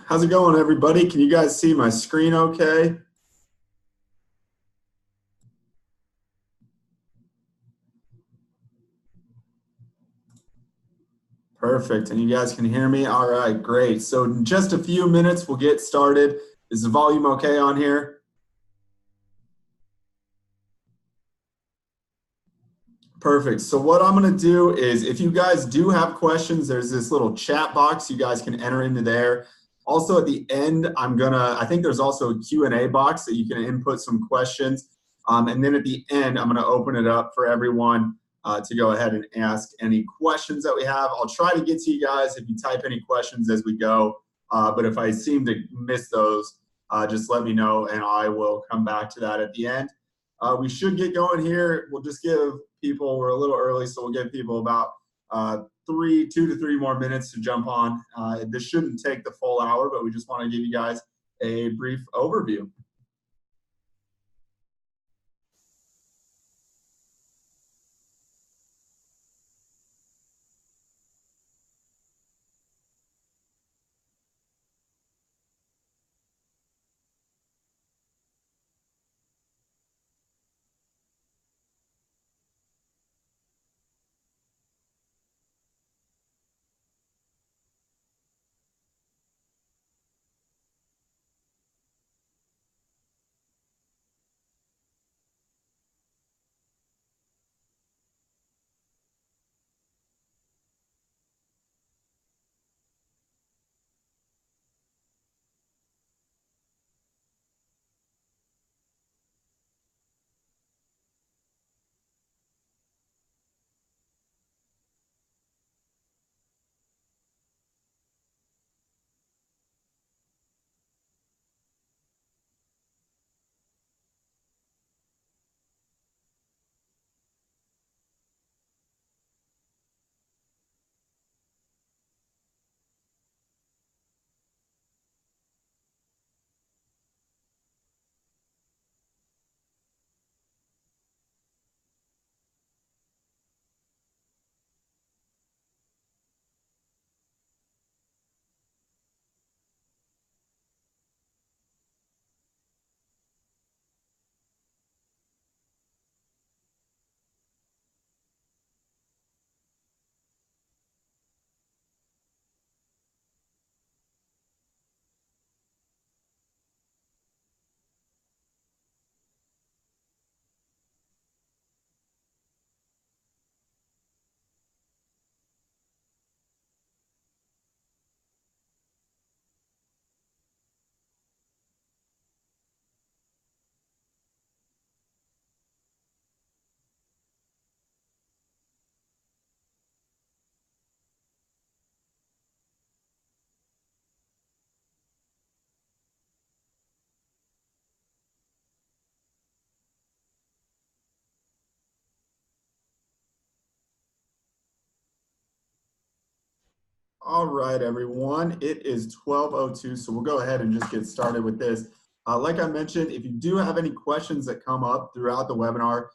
How's it going, everybody? Can you guys see my screen okay? Perfect. And you guys can hear me? All right, great. So in just a few minutes, we'll get started. Is the volume okay on here? Perfect. So what I'm going to do is if you guys do have questions, there's this little chat box you guys can enter into there. Also at the end, I think there's also a Q&A box that you can input some questions. And then at the end, I'm going to open it up for everyone to go ahead and ask any questions that we have. I'll try to get to you guys if you type any questions as we go. But if I seem to miss those, just let me know and I will come back to that at the end. We should get going here. We'll just give people, we're a little early, so we'll give people about 2 to 3 more minutes to jump on. This shouldn't take the full hour, but we just want to give you guys a brief overview. All right, everyone. It is 12:02, so we'll go ahead and just get started with this. Like I mentioned, if you do have any questions that come up throughout the webinar,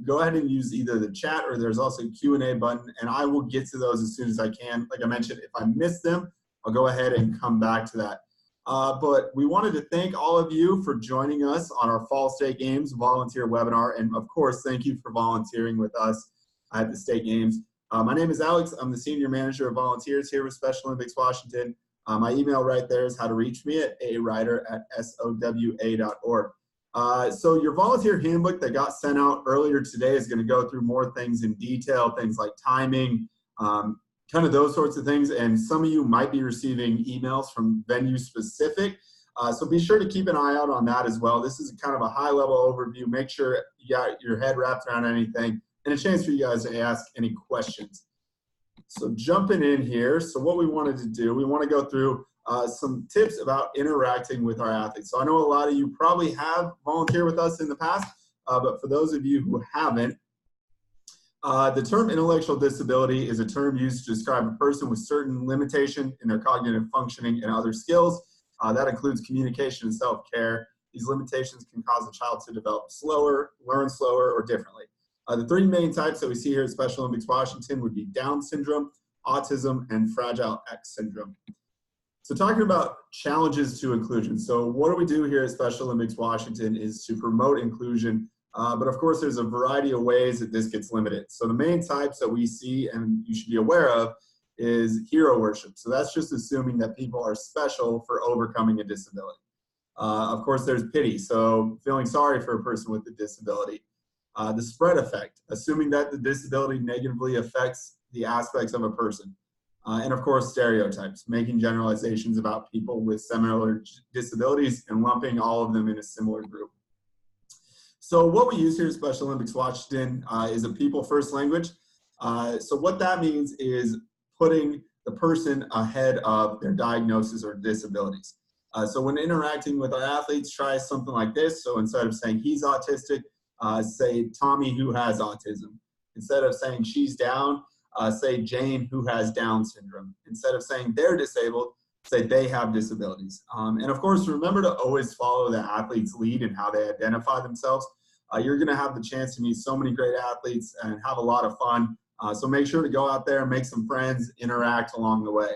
go ahead and use either the chat or there's also a Q&A button, and I will get to those as soon as I can. Like I mentioned, if I miss them, I'll go ahead and come back to that. But we wanted to thank all of you for joining us on our Fall State Games volunteer webinar, and of course, thank you for volunteering with us at the State Games. My name is Alex. I'm the Senior Manager of Volunteers here with Special Olympics Washington. My email right there is how to reach me at aryder@sowa.org. So your volunteer handbook that got sent out earlier today is going to go through more things in detail, things like timing, kind of those sorts of things. And some of you might be receiving emails from venue specific. So be sure to keep an eye out on that as well. This is kind of a high level overview. Make sure you got your head wrapped around anything and a chance for you guys to ask any questions. So jumping in here, so what we wanted to do, we want to go through some tips about interacting with our athletes. So I know a lot of you probably have volunteered with us in the past, but for those of you who haven't, the term intellectual disability is a term used to describe a person with certain limitation in their cognitive functioning and other skills. That includes communication and self-care. These limitations can cause a child to develop slower, learn slower, or differently. The 3 main types that we see here at Special Olympics Washington would be Down syndrome, autism, and Fragile X syndrome. So talking about challenges to inclusion. So what do we do here at Special Olympics Washington is to promote inclusion. But of course, there's a variety of ways that this gets limited. So the main types that we see and you should be aware of is hero worship. So that's just assuming that people are special for overcoming a disability. Of course, there's pity. So feeling sorry for a person with a disability. The spread effect, assuming that the disability negatively affects the aspects of a person. And of course, stereotypes, making generalizations about people with similar disabilities and lumping all of them in a similar group. So what we use here at Special Olympics Washington is a people first language. So what that means is putting the person ahead of their diagnosis or disabilities. So when interacting with our athletes, try something like this. So instead of saying he's autistic, say Tommy who has autism. Instead of saying she's down, say Jane who has Down syndrome. Instead of saying they're disabled, say they have disabilities. And of course, remember to always follow the athlete's lead in how they identify themselves. You're gonna have the chance to meet so many great athletes and have a lot of fun. So make sure to go out there, make some friends, interact along the way.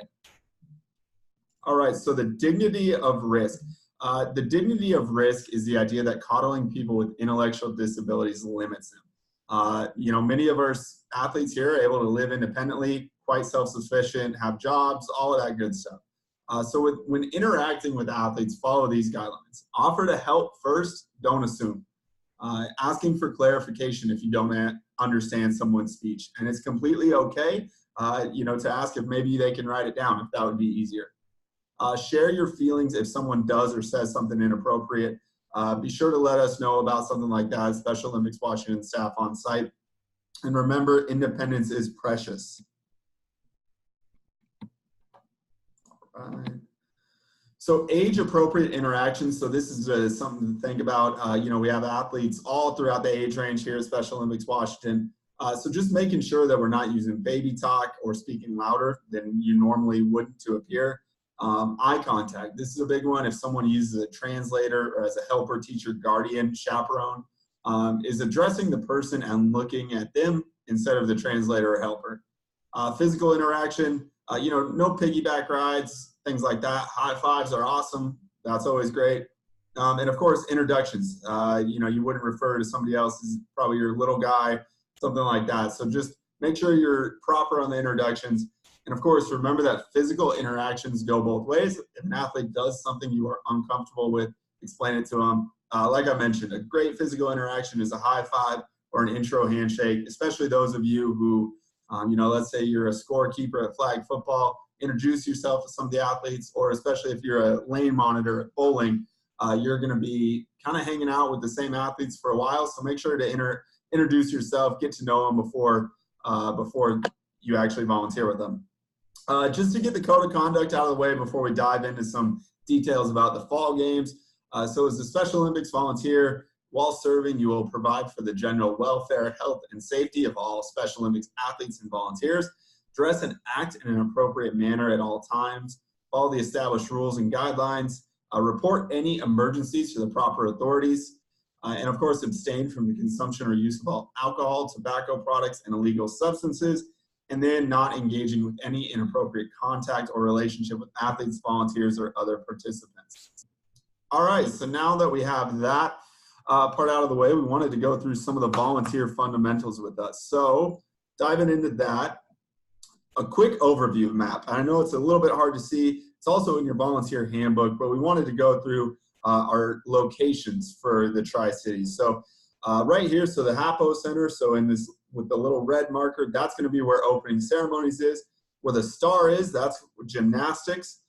All right, so the dignity of risk. The dignity of risk is the idea that coddling people with intellectual disabilities limits them. You know, many of our athletes here are able to live independently, quite self-sufficient, have jobs, all of that good stuff. So when interacting with athletes, follow these guidelines. Offer to help first, don't assume. Asking for clarification if you don't understand someone's speech. And it's completely okay, you know, to ask if maybe they can write it down, if that would be easier. Share your feelings if someone does or says something inappropriate. Be sure to let us know about something like that, Special Olympics Washington staff on site. And remember, independence is precious. All right. So age-appropriate interactions. So this is something to think about. You know, we have athletes all throughout the age range here at Special Olympics Washington. So just making sure that we're not using baby talk or speaking louder than you normally would to appear. Eye contact. This is a big one. If someone uses a translator or as a helper, teacher, guardian, chaperone, is addressing the person and looking at them instead of the translator or helper. Physical interaction, you know, no piggyback rides, things like that. High fives are awesome. That's always great. And of course, introductions. You know, you wouldn't refer to somebody else as probably your little guy, something like that. So just make sure you're proper on the introductions. And of course, remember that physical interactions go both ways. If an athlete does something you are uncomfortable with, explain it to them. Like I mentioned, a great physical interaction is a high five or an intro handshake, especially those of you who, you know, let's say you're a scorekeeper at flag football, introduce yourself to some of the athletes, or especially if you're a lane monitor at bowling, you're going to be kind of hanging out with the same athletes for a while. So make sure to introduce yourself, get to know them before you actually volunteer with them. Just to get the code of conduct out of the way before we dive into some details about the fall games. So as a Special Olympics volunteer, while serving, you will provide for the general welfare, health, and safety of all Special Olympics athletes and volunteers. Dress and act in an appropriate manner at all times. Follow the established rules and guidelines. Report any emergencies to the proper authorities. And of course, abstain from the consumption or use of all alcohol, tobacco products, and illegal substances. And then not engaging with any inappropriate contact or relationship with athletes, volunteers, or other participants. All right, so now that we have that part out of the way, we wanted to go through some of the volunteer fundamentals with us. So diving into that, a quick overview map. I know it's a little bit hard to see. It's also in your volunteer handbook, but we wanted to go through our locations for the Tri-Cities. So right here, so the HAPO Center, so in this with the little red marker, that's going to be where opening ceremonies is. Where the star is, that's gymnastics.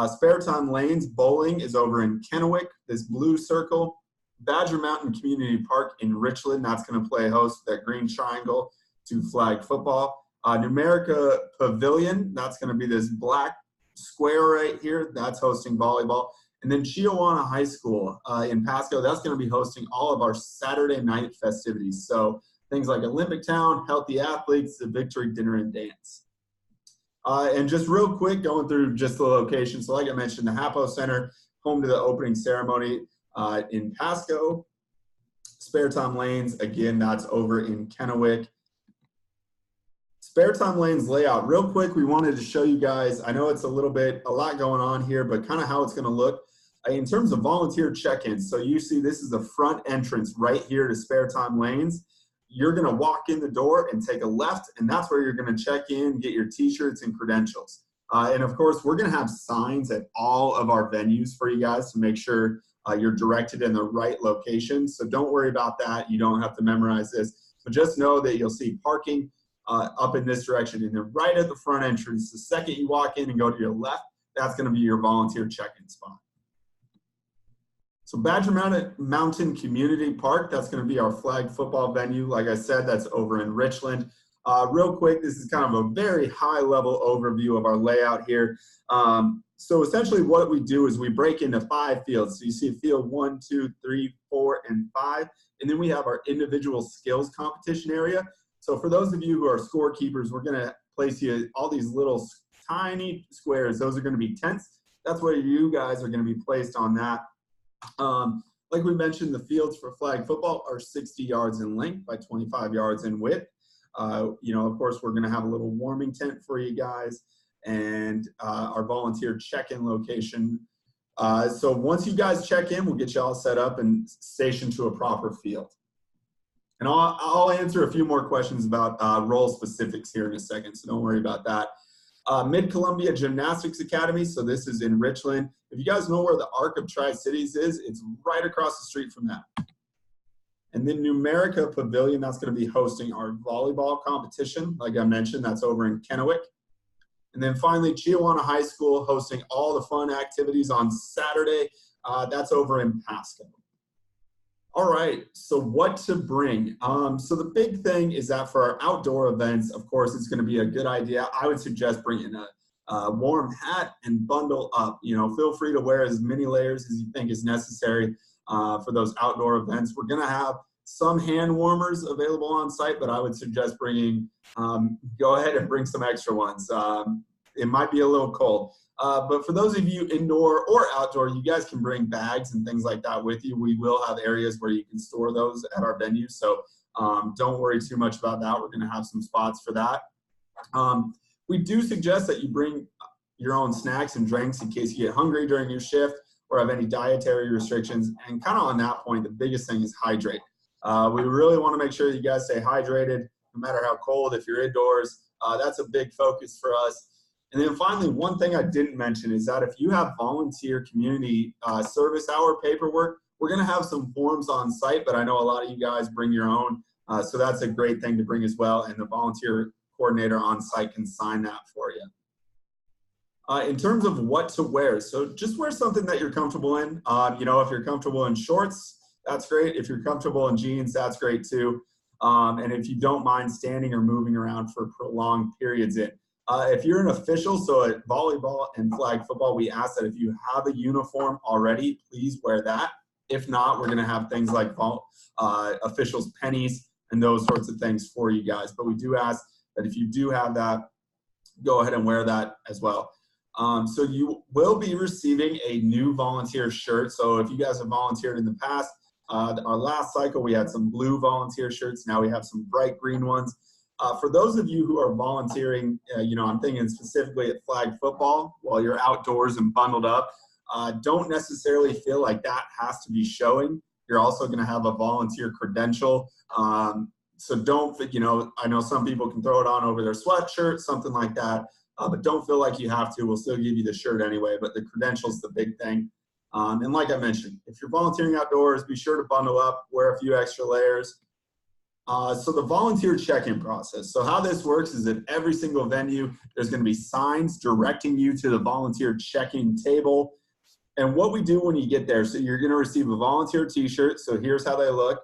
Spare time lanes, bowling is over in Kennewick, this blue circle. Badger Mountain Community Park in Richland, that's going to play host to that green triangle to flag football. Numerica Pavilion, that's going to be this black square right here, that's hosting volleyball. And then Chiawana High School in Pasco, that's going to be hosting all of our Saturday night festivities. So things like Olympic Town, Healthy Athletes, the Victory Dinner and Dance. And just real quick, going through just the location. So like I mentioned, the HAPO Center, home to the opening ceremony in Pasco. Spare time lanes, again, that's over in Kennewick. Spare time lanes layout. Real quick, we wanted to show you guys, I know it's a lot going on here, but kind of how it's going to look. In terms of volunteer check-ins, so you see this is the front entrance right here to spare time lanes. You're going to walk in the door and take a left, and that's where you're going to check in, get your t-shirts and credentials. And of course, we're going to have signs at all of our venues for you guys to make sure you're directed in the right location. So don't worry about that. You don't have to memorize this. But just know that you'll see parking up in this direction. And then right at the front entrance, the second you walk in and go to your left, that's going to be your volunteer check-in spot. So Badger Mountain Community Park, that's going to be our flag football venue. Like I said, that's over in Richland. Real quick, this is kind of a very high-level overview of our layout here. So essentially what we do is we break into 5 fields. So you see field 1, 2, 3, 4, and 5. And then we have our individual skills competition area. So for those of you who are scorekeepers, we're going to place you all these little tiny squares. Those are going to be tents. That's where you guys are going to be placed on that. Like we mentioned, the fields for flag football are 60 yards in length by 25 yards in width. You know, of course, we're going to have a little warming tent for you guys and our volunteer check-in location. So once you guys check in, we'll get you all set up and stationed to a proper field. And I'll answer a few more questions about role specifics here in a second, so don't worry about that. Mid-Columbia Gymnastics Academy, so this is in Richland. If you guys know where the Arc of Tri-Cities is, it's right across the street from that. And then Numerica Pavilion, that's going to be hosting our volleyball competition. Like I mentioned, that's over in Kennewick. And then finally, Chiawana High School hosting all the fun activities on Saturday. That's over in Pasco. All right, so what to bring? So the big thing is that for our outdoor events, of course, it's going to be a good idea. I would suggest bringing a warm hat and bundle up. You know, feel free to wear as many layers as you think is necessary for those outdoor events. We're going to have some hand warmers available on site, but I would suggest bringing, go ahead and bring some extra ones. It might be a little cold. But for those of you indoor or outdoor, you guys can bring bags and things like that with you. We will have areas where you can store those at our venue. So don't worry too much about that. We're going to have some spots for that. We do suggest that you bring your own snacks and drinks in case you get hungry during your shift or have any dietary restrictions. And kind of on that point, the biggest thing is hydrate. We really want to make sure you guys stay hydrated no matter how cold. If you're indoors, that's a big focus for us. And then finally, one thing I didn't mention is that if you have volunteer community service hour paperwork, we're going to have some forms on site, but I know a lot of you guys bring your own. So that's a great thing to bring as well. And the volunteer coordinator on site can sign that for you. In terms of what to wear, so just wear something that you're comfortable in. You know, if you're comfortable in shorts, that's great. If you're comfortable in jeans, that's great too. And if you don't mind standing or moving around for prolonged periods if you're an official, so at volleyball and flag football, we ask that if you have a uniform already, please wear that. If not, we're going to have things like officials' pennies and those sorts of things for you guys. But we do ask that if you do have that, go ahead and wear that as well. So you will be receiving a new volunteer shirt. So if you guys have volunteered in the past, our last cycle, we had some blue volunteer shirts. Now we have some bright green ones. For those of you who are volunteering, you know, I'm thinking specifically at flag football while you're outdoors and bundled up, don't necessarily feel like that has to be showing. You're also going to have a volunteer credential. So don't, you know, I know some people can throw it on over their sweatshirt, something like that, but don't feel like you have to. We'll still give you the shirt anyway, but the credential's the big thing. And like I mentioned, if you're volunteering outdoors, be sure to bundle up, wear a few extra layers. So the volunteer check-in process. So how this works is at every single venue, there's going to be signs directing you to the volunteer check-in table. And what we do when you get there, so you're going to receive a volunteer t-shirt. So here's how they look,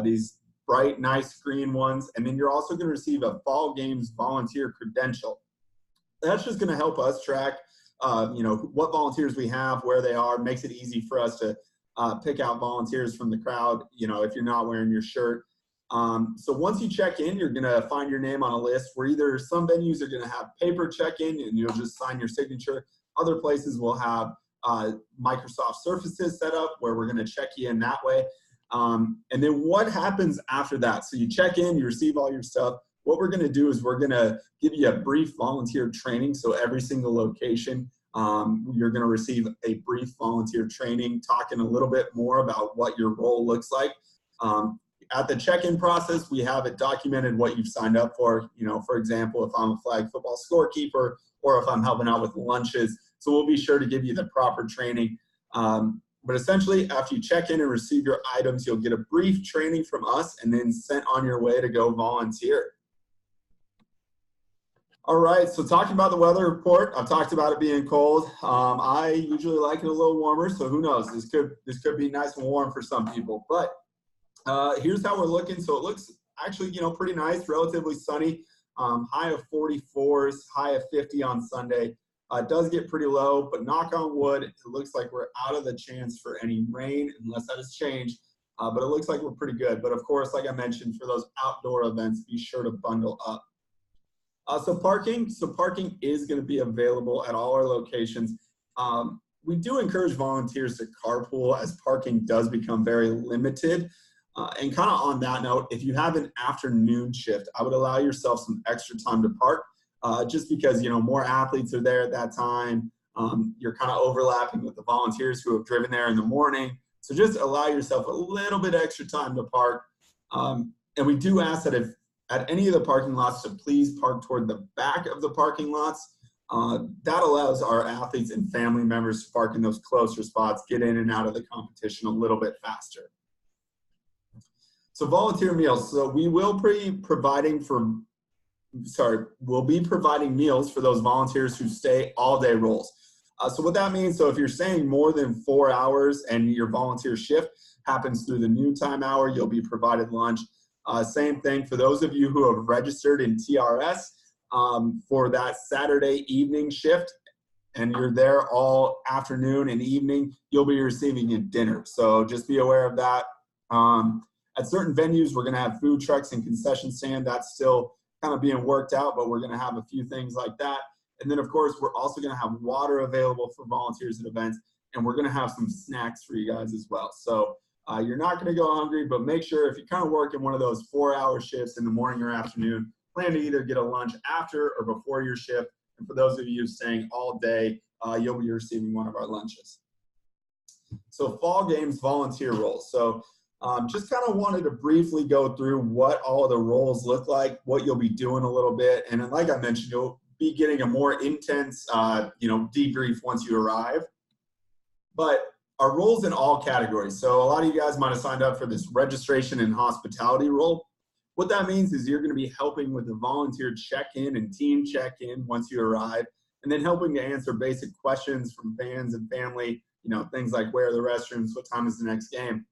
these bright, nice green ones. And then you're also going to receive a Fall Games volunteer credential. That's just going to help us track, you know, what volunteers we have, where they are, makes it easy for us to pick out volunteers from the crowd, you know, if you're not wearing your shirt. So once you check in, you're going to find your name on a list where either some venues are going to have paper check-in and you'll just sign your signature. Other places will have Microsoft Surfaces set up where we're going to check you in that way. And then what happens after that? So you check in, you receive all your stuff. what we're going to do is we're going to give you a brief volunteer training. So every single location, you're going to receive a brief volunteer training, talking a little bit more about what your role looks like. At the check-in process, we have it documented what you've signed up for. You know, for example, if I'm a flag football scorekeeper or if I'm helping out with lunches. So we'll be sure to give you the proper training. But essentially, after you check in and receive your items, you'll get a brief training from us and then sent on your way to go volunteer. All right, so talking about the weather report, I've talked about it being cold. I usually like it a little warmer, so who knows? This could be nice and warm for some people. But here's how we're looking. So it looks actually, you know, pretty nice, relatively sunny. High of 44s, high of 50 on Sunday. It does get pretty low, but knock on wood, it looks like we're out of the chance for any rain, unless that has changed. But it looks like we're pretty good. But of course, like I mentioned, for those outdoor events, be sure to bundle up. So parking is going to be available at all our locations. We do encourage volunteers to carpool as parking does become very limited. And kind of on that note, if you have an afternoon shift, I would allow yourself some extra time to park, just because, you know, more athletes are there at that time. You're kind of overlapping with the volunteers who have driven there in the morning. So just allow yourself a little bit extra time to park. And we do ask that if at any of the parking lots to please park toward the back of the parking lots. That allows our athletes and family members to park in those closer spots, get in and out of the competition a little bit faster. So volunteer meals. So we will be providing meals for those volunteers who stay all day roles. So what that means, so if you're staying more than 4 hours and your volunteer shift happens through the noontime hour, you'll be provided lunch. Same thing for those of you who have registered in TRS for that Saturday evening shift, and you're there all afternoon and evening, you'll be receiving a dinner. So just be aware of that. At certain venues, we're going to have food trucks and concession stand. That's still kind of being worked out, but we're going to have a few things like that. And then, of course, we're also going to have water available for volunteers at events, and we're going to have some snacks for you guys as well. So you're not going to go hungry, but make sure if you kind of work in one of those 4-hour shifts in the morning or afternoon, plan to either get a lunch after or before your shift. And for those of you staying all day, you'll be receiving one of our lunches. So fall games volunteer roles. So just kind of wanted to briefly go through what all of the roles look like, what you'll be doing a little bit. And then, like I mentioned, you'll be getting a more intense, debrief once you arrive. But our roles in all categories. So a lot of you guys might have signed up for this registration and hospitality role. What that means is you're going to be helping with the volunteer check-in and team check-in once you arrive, and then helping to answer basic questions from fans and family, things like where are the restrooms, what time is the next game.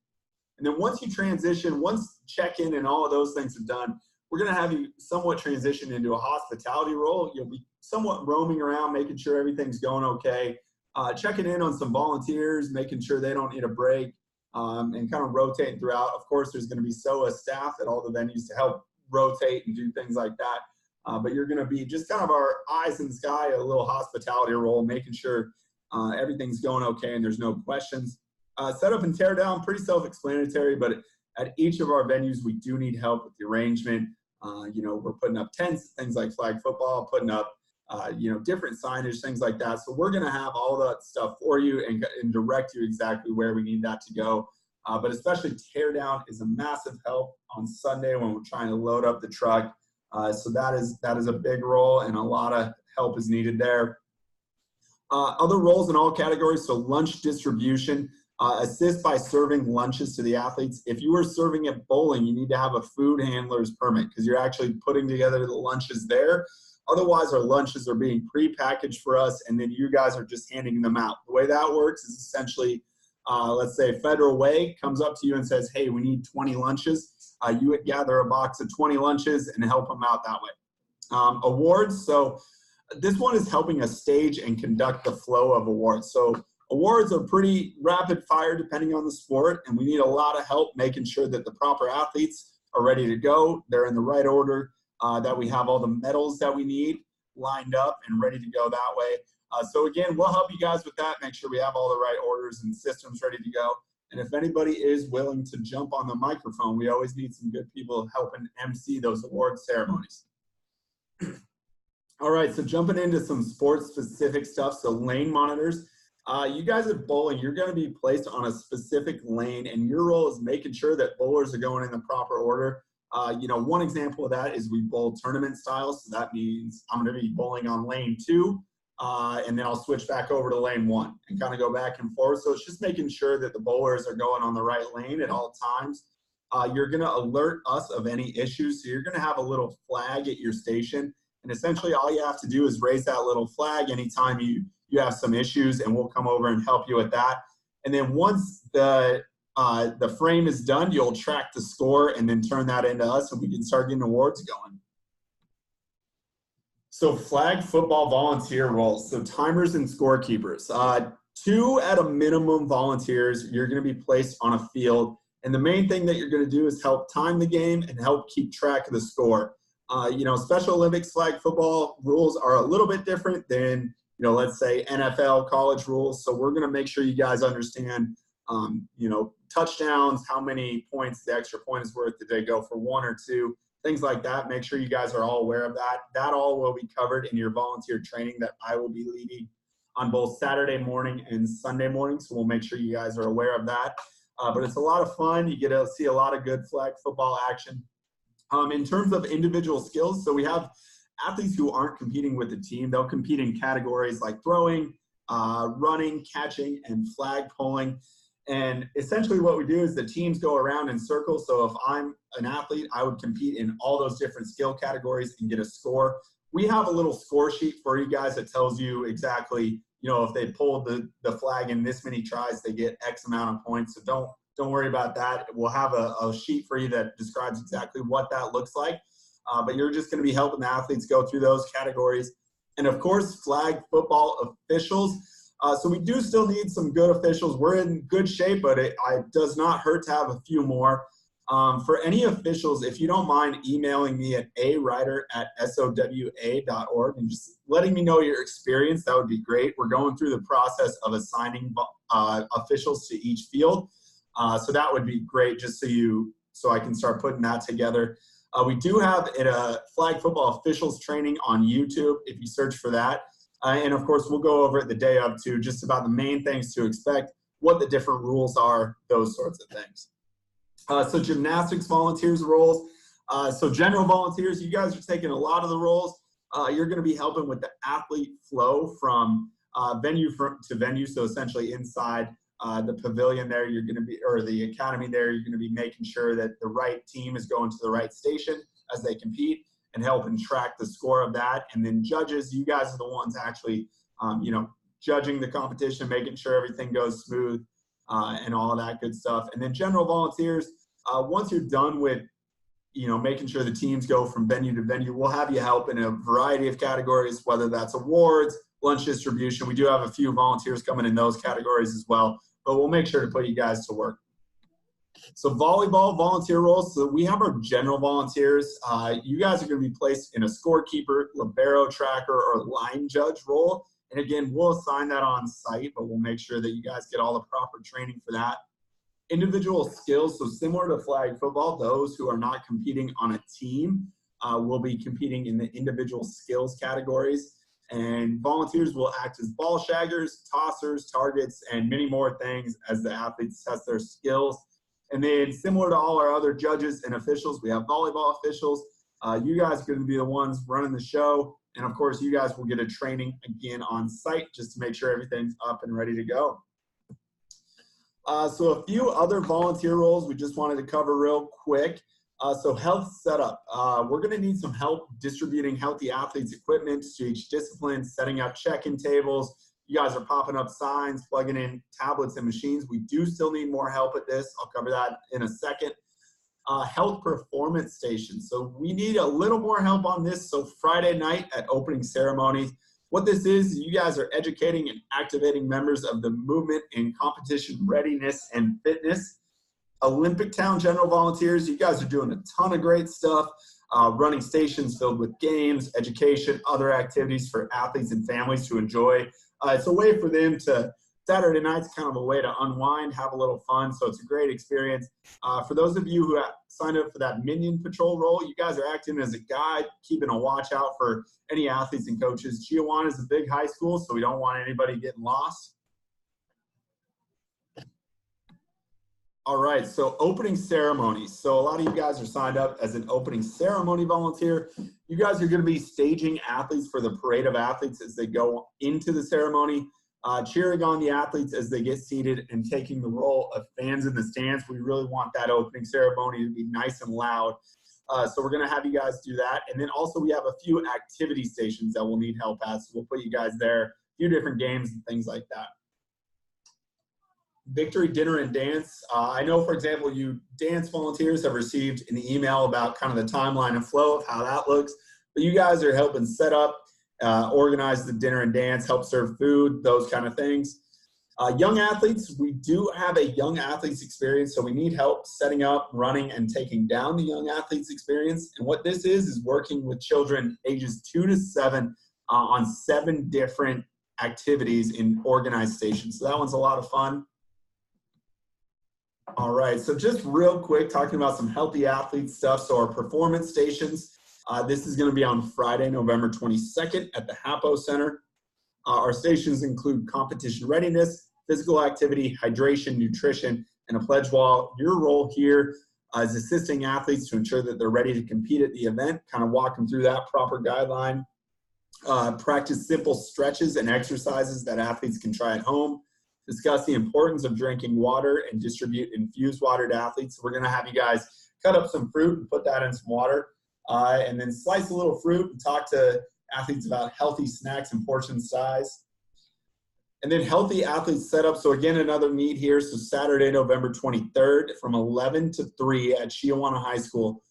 And then once you transition, once check-in and all of those things are done, we're going to have you somewhat transition into a hospitality role. You'll be somewhat roaming around, making sure everything's going okay, checking in on some volunteers, making sure they don't need a break, and kind of rotating throughout. Of course, there's going to be SOA staff at all the venues to help rotate and do things like that. But you're going to be just kind of our eyes in the sky, a little hospitality role, making sure everything's going okay and there's no questions. Setup and tear down, pretty self-explanatory, but at each of our venues, we do need help with the arrangement. We're putting up tents, things like flag football, putting up, different signage, things like that. So we're going to have all that stuff for you and direct you exactly where we need that to go. But especially tear down is a massive help on Sunday when we're trying to load up the truck. So that is a big role, and a lot of help is needed there. Other roles in all categories, so lunch distribution. Assist by serving lunches to the athletes. If you are serving at bowling, you need to have a food handler's permit because you're actually putting together the lunches there. Otherwise, our lunches are being pre-packaged for us, and then you guys are just handing them out. The way that works is essentially, let's say Federal Way comes up to you and says, hey, we need 20 lunches. You would gather a box of 20 lunches and help them out that way. Awards. So this one is helping us stage and conduct the flow of awards. So awards are pretty rapid fire depending on the sport, and we need a lot of help making sure that the proper athletes are ready to go. They're in the right order, that we have all the medals that we need lined up and ready to go that way. So again, we'll help you guys with that, make sure we have all the right orders and systems ready to go. And if anybody is willing to jump on the microphone, we always need some good people helping MC those award ceremonies. All right, so jumping into some sports-specific stuff. So lane monitors. You guys at bowling, you're going to be placed on a specific lane, and your role is making sure that bowlers are going in the proper order. One example of that is we bowl tournament style. So that means I'm going to be bowling on lane 2, and then I'll switch back over to lane 1 and kind of go back and forth. So it's just making sure that the bowlers are going on the right lane at all times. You're going to alert us of any issues. So you're going to have a little flag at your station. And essentially all you have to do is raise that little flag anytime you have some issues, and we'll come over and help you with that. And then once the frame is done, you'll track the score and then turn that into us, and we can start getting awards going. So flag football volunteer roles. So timers and scorekeepers. 2 at a minimum volunteers. You're going to be placed on a field. And the main thing that you're going to do is help time the game and help keep track of the score. Special Olympics flag football rules are a little bit different than, let's say NFL college rules. So we're going to make sure you guys understand, touchdowns, how many points the extra point is worth. Did they go for 1 or 2? Things like that. Make sure you guys are all aware of that. That all will be covered in your volunteer training that I will be leading on both Saturday morning and Sunday morning. So we'll make sure you guys are aware of that. But it's a lot of fun. You get to see a lot of good flag football action. In terms of individual skills, so we have athletes who aren't competing with the team. They'll compete in categories like throwing, running, catching, and flag pulling. And essentially what we do is the teams go around in circles. So if I'm an athlete, I would compete in all those different skill categories and get a score. We have a little score sheet for you guys that tells you exactly, if they pulled the flag in this many tries, they get X amount of points. So don't worry about that. We'll have a sheet for you that describes exactly what that looks like. But you're just going to be helping the athletes go through those categories. And, of course, flag football officials. So we do still need some good officials. We're in good shape, but it does not hurt to have a few more. For any officials, if you don't mind emailing me at awriter@sowa.org and just letting me know your experience, that would be great. We're going through the process of assigning officials to each field. So that would be great just so I can start putting that together. We do have a flag football officials training on YouTube if you search for that. And of course, we'll go over it the day of too, just about the main things to expect, what the different rules are, those sorts of things. So gymnastics volunteers roles. So general volunteers, you guys are taking a lot of the roles. You're going to be helping with the athlete flow from venue to venue. So essentially inside the pavilion there, you're going to be, or the academy there, you're going to be making sure that the right team is going to the right station as they compete and helping track the score of that. And then judges, you guys are the ones actually, judging the competition, making sure everything goes smooth and all of that good stuff. And then general volunteers, once you're done with, making sure the teams go from venue to venue, we'll have you help in a variety of categories, whether that's awards, lunch distribution. We do have a few volunteers coming in those categories as well, but we'll make sure to put you guys to work. So volleyball volunteer roles. So we have our general volunteers. You guys are going to be placed in a scorekeeper, libero tracker, or line judge role. And again, we'll assign that on site, but we'll make sure that you guys get all the proper training for that. Individual skills. So similar to flag football, those who are not competing on a team will be competing in the individual skills categories. And volunteers will act as ball shaggers, tossers, targets, and many more things as the athletes test their skills. And then similar to all our other judges and officials, we have volleyball officials. You guys are going to be the ones running the show. And of course, you guys will get a training again on site just to make sure everything's up and ready to go. So a few other volunteer roles we just wanted to cover real quick. So health setup. We're going to need some help distributing healthy athletes' equipment to each discipline, setting up check-in tables. You guys are popping up signs, plugging in tablets and machines. We do still need more help at this. I'll cover that in a second. Health performance stations. So we need a little more help on this. So Friday night at opening ceremony, what this is, you guys are educating and activating members of the movement in competition readiness and fitness. Olympic Town general volunteers, you guys are doing a ton of great stuff, running stations filled with games, education, other activities for athletes and families to enjoy. It's a way for them to Saturday night's kind of a way to unwind, have a little fun, so it's a great experience. For those of you who have signed up for that Minion Patrol role, you guys are acting as a guide, keeping a watch out for any athletes and coaches. Chiawana is a big high school, so we don't want anybody getting lost. All right, so opening ceremony. So a lot of you guys are signed up as an opening ceremony volunteer. You guys are going to be staging athletes for the parade of athletes as they go into the ceremony, cheering on the athletes as they get seated, and taking the role of fans in the stands. We really want that opening ceremony to be nice and loud. So we're going to have you guys do that. And then also we have a few activity stations that we'll need help at. So we'll put you guys there, a few different games and things like that. Victory dinner and dance. I know, for example, you dance volunteers have received an email about kind of the timeline and flow of how that looks. But you guys are helping set up, organize the dinner and dance, help serve food, those kind of things. Young athletes, we do have a young athletes experience, so we need help setting up, running, and taking down the young athletes experience. And what this is working with children ages 2 to 7 on 7 different activities in organized stations. So that one's a lot of fun. All right, so just real quick, talking about some healthy athlete stuff. So our performance stations, this is going to be on Friday, November 22nd at the Hapo Center. Our stations include competition readiness, physical activity, hydration, nutrition, and a pledge wall. Your role here is assisting athletes to ensure that they're ready to compete at the event, kind of walk them through that proper guideline. Practice simple stretches and exercises that athletes can try at home. Discuss the importance of drinking water and distribute infused water to athletes. We're going to have you guys cut up some fruit and put that in some water, and then slice a little fruit and talk to athletes about healthy snacks and portion size. And then healthy athletes setup. So again, another need here. So Saturday, November 23rd from 11 to 3 at Chiawana High School.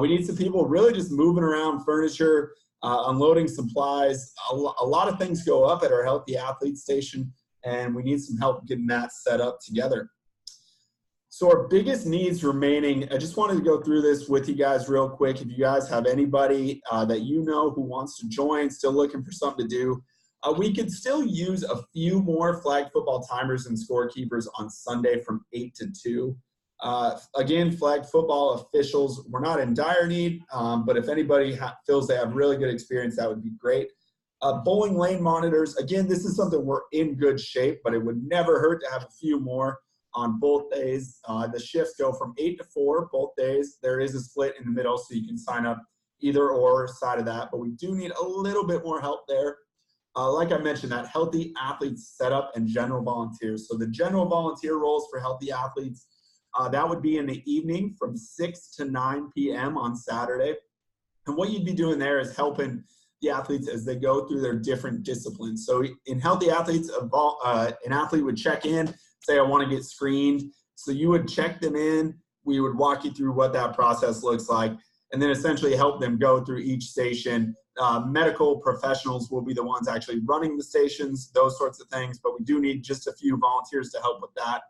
We need some people really just moving around furniture, unloading supplies. A lot of things go up at our healthy athlete station, and we need some help getting that set up together. So our biggest needs remaining, I just wanted to go through this with you guys real quick. If you guys have anybody that you know who wants to join, still looking for something to do, we could still use a few more flag football timers and scorekeepers on Sunday from 8 to 2. Again, flag football officials, we're not in dire need, but if anybody feels they have really good experience, that would be great. Bowling lane monitors, again, this is something we're in good shape, but it would never hurt to have a few more on both days. The shifts go from 8 to 4 both days. There is a split in the middle, so you can sign up either or side of that, but we do need a little bit more help there. Like I mentioned, that healthy athletes setup and general volunteers. So the general volunteer roles for healthy athletes, that would be in the evening from 6 to 9 p.m. on Saturday. And what you'd be doing there is helping the athletes as they go through their different disciplines. So in healthy athletes, an athlete would check in, say, I want to get screened. So you would check them in. We would walk you through what that process looks like, and then essentially help them go through each station. Medical professionals will be the ones actually running the stations, those sorts of things, but we do need just a few volunteers to help with that.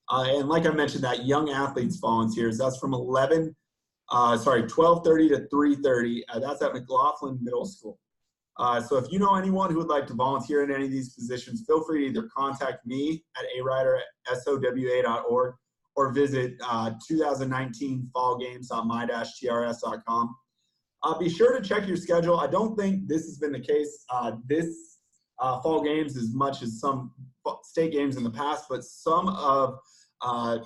And like I mentioned, that young athletes volunteers, that's from 12:30 to 3:30. That's at McLaughlin Middle School. So if you know anyone who would like to volunteer in any of these positions, feel free to either contact me at aryder@sowa.org or visit 2019 fallgames.my-trs.com. Be sure to check your schedule. I don't think this has been the case this fall games as much as some state games in the past, but some of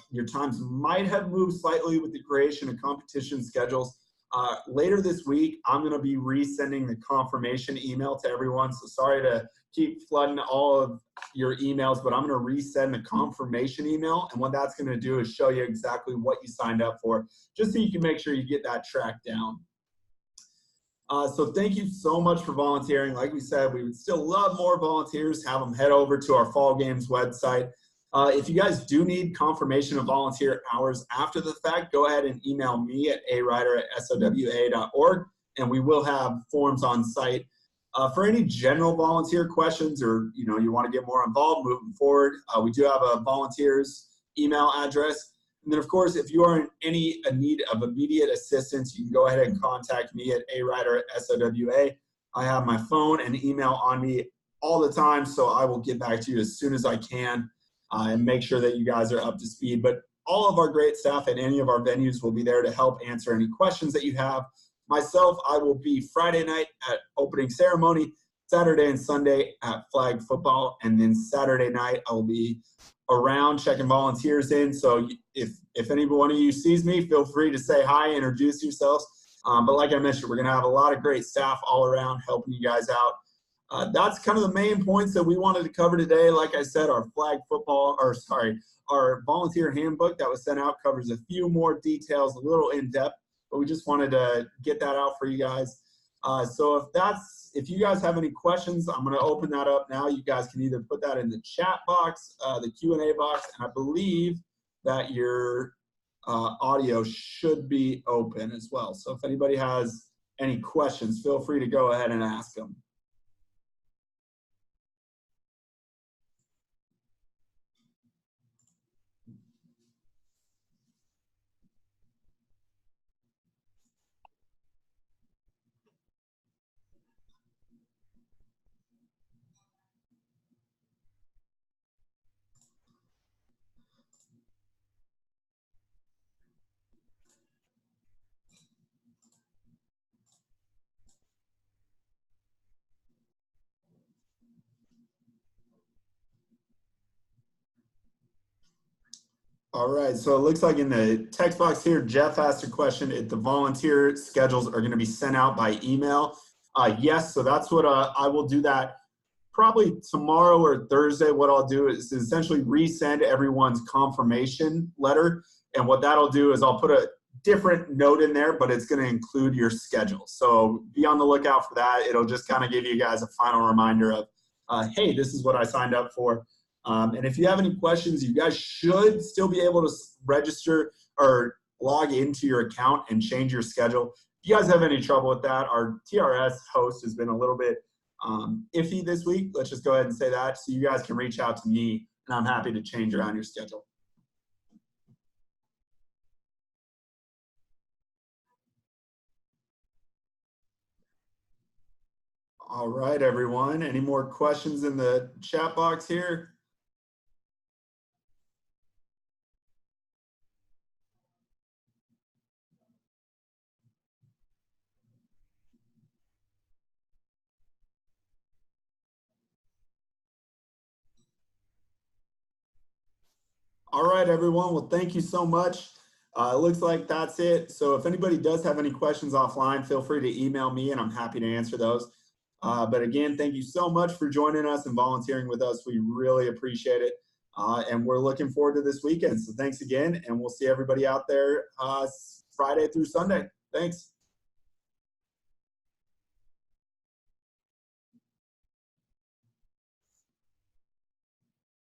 your times might have moved slightly with the creation of competition schedules. Later this week, I'm going to be resending the confirmation email to everyone. So sorry to keep flooding all of your emails, but I'm going to resend the confirmation email. And what that's going to do is show you exactly what you signed up for, just so you can make sure you get that tracked down. So thank you so much for volunteering. Like we said, we would still love more volunteers. Have them head over to our Fall Games website. If you guys do need confirmation of volunteer hours after the fact, go ahead and email me at aryder@sowa.org, and we will have forms on site. For any general volunteer questions, or you want to get more involved moving forward, we do have a volunteers email address. And then, of course, if you are in need of immediate assistance, you can go ahead and contact me at aryder@sowa. I have my phone and email on me all the time, so I will get back to you as soon as I can and make sure that you guys are up to speed. But all of our great staff at any of our venues will be there to help answer any questions that you have. Myself, I will be Friday night at opening ceremony, Saturday and Sunday at flag football, and then Saturday night I will be around checking volunteers in. So if any one of you sees me, feel free to say hi, introduce yourselves. But like I mentioned, we're going to have a lot of great staff all around helping you guys out. That's kind of the main points that we wanted to cover today. Like I said, our our volunteer handbook that was sent out covers a few more details, a little in depth, but we just wanted to get that out for you guys. So if you guys have any questions, I'm going to open that up now. You guys can either put that in the chat box, the Q&A box, and I believe that your audio should be open as well. So if anybody has any questions, feel free to go ahead and ask them. All right, so it looks like in the text box here, Jeff asked a question if the volunteer schedules are going to be sent out by email. Yes, so that's what I will do that probably tomorrow or Thursday. What I'll do is essentially resend everyone's confirmation letter. And what that'll do is I'll put a different note in there, but it's going to include your schedule. So be on the lookout for that. It'll just kind of give you guys a final reminder of, hey, this is what I signed up for. And if you have any questions, you guys should still be able to register or log into your account and change your schedule. If you guys have any trouble with that, our TRS host has been a little bit iffy this week. Let's just go ahead and say that. So you guys can reach out to me, and I'm happy to change around your schedule. All right, everyone. Any more questions in the chat box here? All right, everyone. Well, thank you so much. It looks like that's it. So if anybody does have any questions offline, feel free to email me and I'm happy to answer those. But again, thank you so much for joining us and volunteering with us. We really appreciate it. And we're looking forward to this weekend. So thanks again, and we'll see everybody out there Friday through Sunday. Thanks.